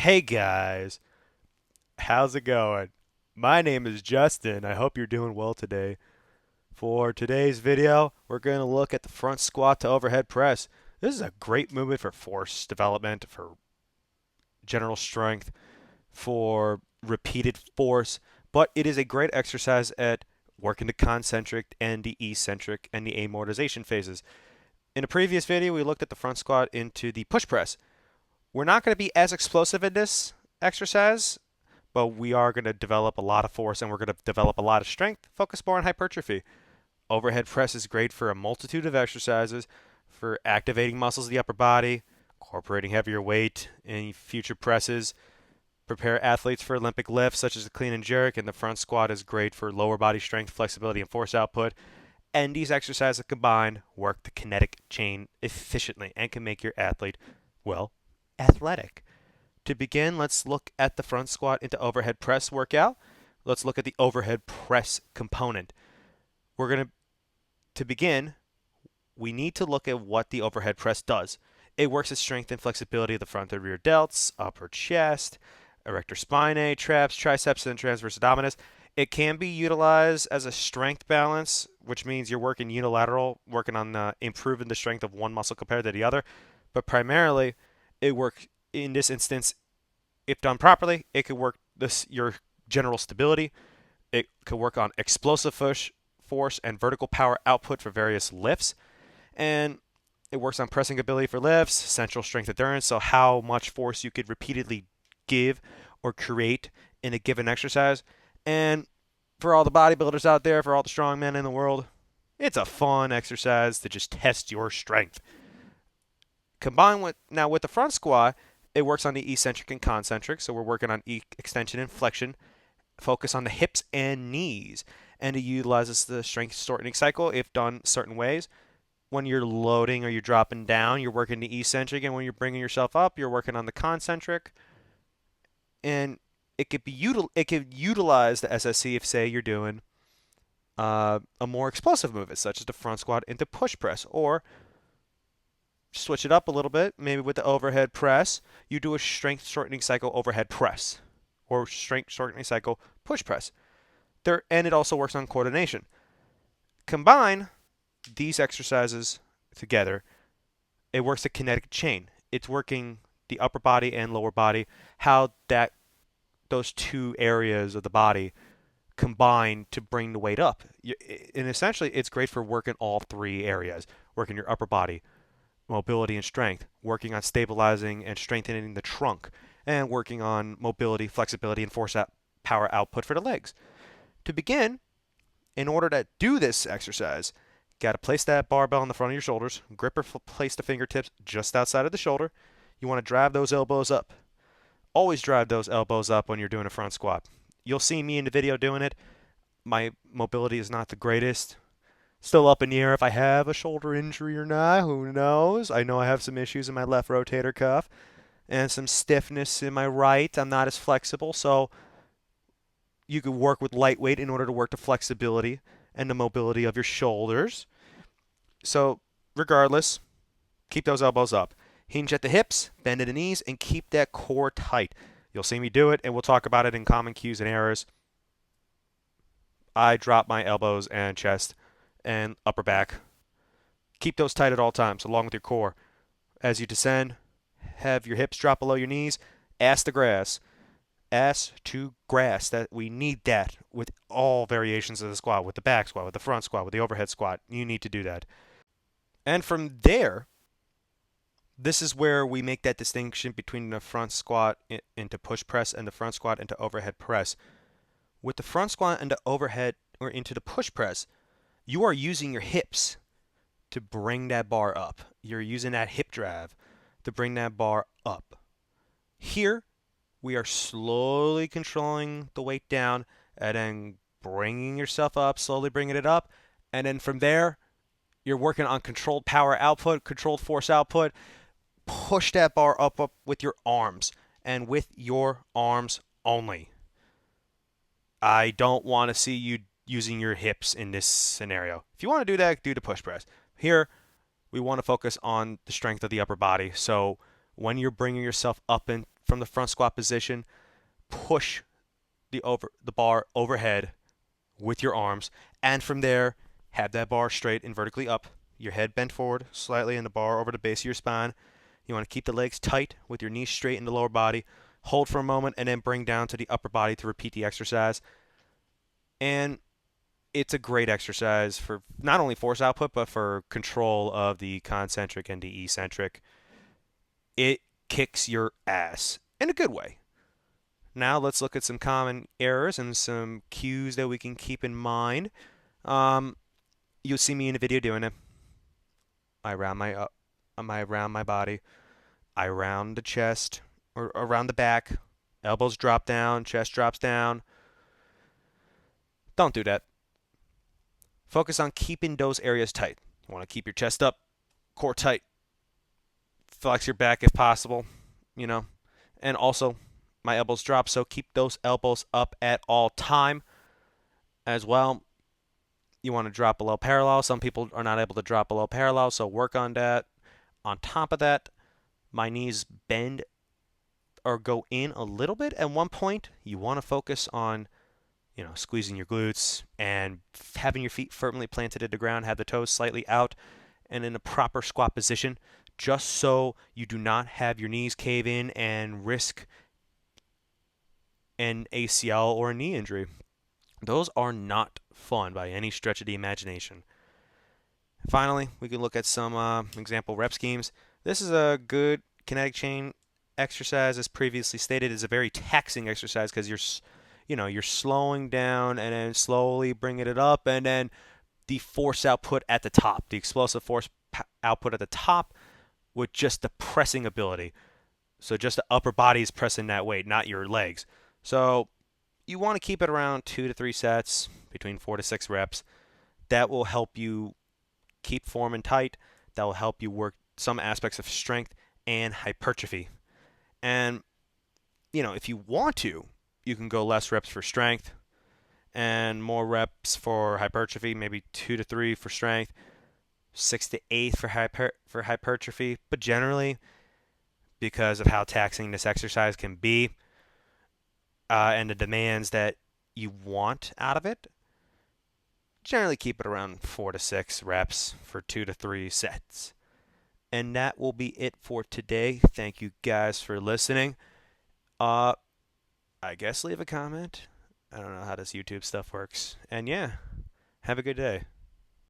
Hey guys, how's it going? My name is Justin. I hope you're doing well today. For today's video, we're going to look at the front squat to overhead press. This is a great movement for force development, for general strength, for repeated force, but it is a great exercise at working the concentric and the eccentric and the amortization phases. In a previous video, we looked at the front squat into the push press. We're not going to be as explosive in this exercise, but we are going to develop a lot of force and we're going to develop a lot of strength. Focus more on hypertrophy. Overhead press is great for a multitude of exercises, for activating muscles of the upper body, incorporating heavier weight in future presses. Prepare athletes for Olympic lifts such as the clean and jerk, and the front squat is great for lower body strength, flexibility, and force output. And these exercises combined work the kinetic chain efficiently and can make your athlete, well, athletic. To begin, let's look at the front squat into overhead press workout. Let's look at the overhead press component. We're going to begin, we need to look at what the overhead press does. It works to strengthen flexibility of the front and rear delts, upper chest, erector spinae, traps, triceps, and transverse abdominis. It can be utilized as a strength balance, which means you're working unilateral, working on improving the strength of one muscle compared to the other. But primarily, it works in this instance. If done properly, it could work your general stability. It could work on explosive force and vertical power output for various lifts. And it works on pressing ability for lifts, central strength endurance, so how much force you could repeatedly give or create in a given exercise. And for all the bodybuilders out there, for all the strong men in the world, it's a fun exercise to just test your strength. Combined with the front squat, it works on the eccentric and concentric, so we're working on extension and flexion, focus on the hips and knees, and it utilizes the strength shortening cycle if done certain ways. When you're loading or you're dropping down, you're working the eccentric, and when you're bringing yourself up, you're working on the concentric. And it could utilize the SSC if, say, you're doing a more explosive movement, such as the front squat into push press, or switch it up a little bit, maybe with the overhead press, you do a strength shortening cycle overhead press or strength shortening cycle push press. And it also works on coordination. Combine these exercises together, it works a kinetic chain. It's working the upper body and lower body, how those two areas of the body combine to bring the weight up. And essentially, it's great for working all three areas, working your upper body, mobility and strength, working on stabilizing and strengthening the trunk, and working on mobility, flexibility, and power output for the legs. To begin, in order to do this exercise, you got to place that barbell on the front of your shoulders, grip or place the fingertips just outside of the shoulder. You want to drive those elbows up. Always drive those elbows up when you're doing a front squat. You'll see me in the video doing it. My mobility is not the greatest. Still up in the air if I have a shoulder injury or not. Who knows? I know I have some issues in my left rotator cuff and some stiffness in my right. I'm not as flexible, so you could work with lightweight in order to work the flexibility and the mobility of your shoulders. So, regardless, keep those elbows up. Hinge at the hips, bend at the knees, and keep that core tight. You'll see me do it, and we'll talk about it in common cues and errors. I drop my elbows and chest and upper back. Keep those tight at all times, along with your core. As you descend, have your hips drop below your knees. Ass to grass. Ass to grass. That we need that with all variations of the squat, with the back squat, with the front squat, with the overhead squat. You need to do that. And from there, this is where we make that distinction between the front squat into push press and the front squat into overhead press. With the front squat into overhead or into the push press, you are using your hips to bring that bar up. You're using that hip drive to bring that bar up. Here, we are slowly controlling the weight down and then bringing yourself up, slowly bringing it up. And then from there, you're working on controlled power output, controlled force output. Push that bar up with your arms and with your arms only. I don't want to see you using your hips in this scenario. If you want to do that, do the push press. Here, we want to focus on the strength of the upper body. So when you're bringing yourself up and from the front squat position, push the bar overhead with your arms, and from there, have that bar straight and vertically up. Your head bent forward slightly and the bar over the base of your spine. You want to keep the legs tight with your knees straight in the lower body. Hold for a moment and then bring down to the upper body to repeat the exercise. And it's a great exercise for not only force output, but for control of the concentric and the eccentric. It kicks your ass in a good way. Now let's look at some common errors and some cues that we can keep in mind. You'll see me in the video doing it. I round my body. I round the chest or around the back. Elbows drop down, chest drops down. Don't do that. Focus on keeping those areas tight. You want to keep your chest up, core tight. Flex your back if possible, And also, my elbows drop, so keep those elbows up at all time as well. You want to drop below parallel. Some people are not able to drop below parallel, so work on that. On top of that, my knees bend or go in a little bit. At one point, you want to focus on, squeezing your glutes and having your feet firmly planted at the ground, have the toes slightly out and in a proper squat position, just so you do not have your knees cave in and risk an ACL or a knee injury. Those are not fun by any stretch of the imagination. Finally, we can look at some example rep schemes. This is a good kinetic chain exercise. As previously stated, is a very taxing exercise because you're slowing down and then slowly bringing it up, and then the force output at the top, the explosive force output at the top with just the pressing ability. So just the upper body is pressing that weight, not your legs. So you want to keep it around 2 to 3 sets, between 4 to 6 reps. That will help you keep form and tight. That will help you work some aspects of strength and hypertrophy. And, if you want to, you can go less reps for strength and more reps for hypertrophy, maybe 2 to 3 for strength, 6 to 8 for hypertrophy. But generally, because of how taxing this exercise can be and the demands that you want out of it, generally keep it around 4 to 6 reps for 2 to 3 sets. And that will be it for today. Thank you guys for listening. I guess leave a comment. I don't know how this YouTube stuff works. And yeah, have a good day.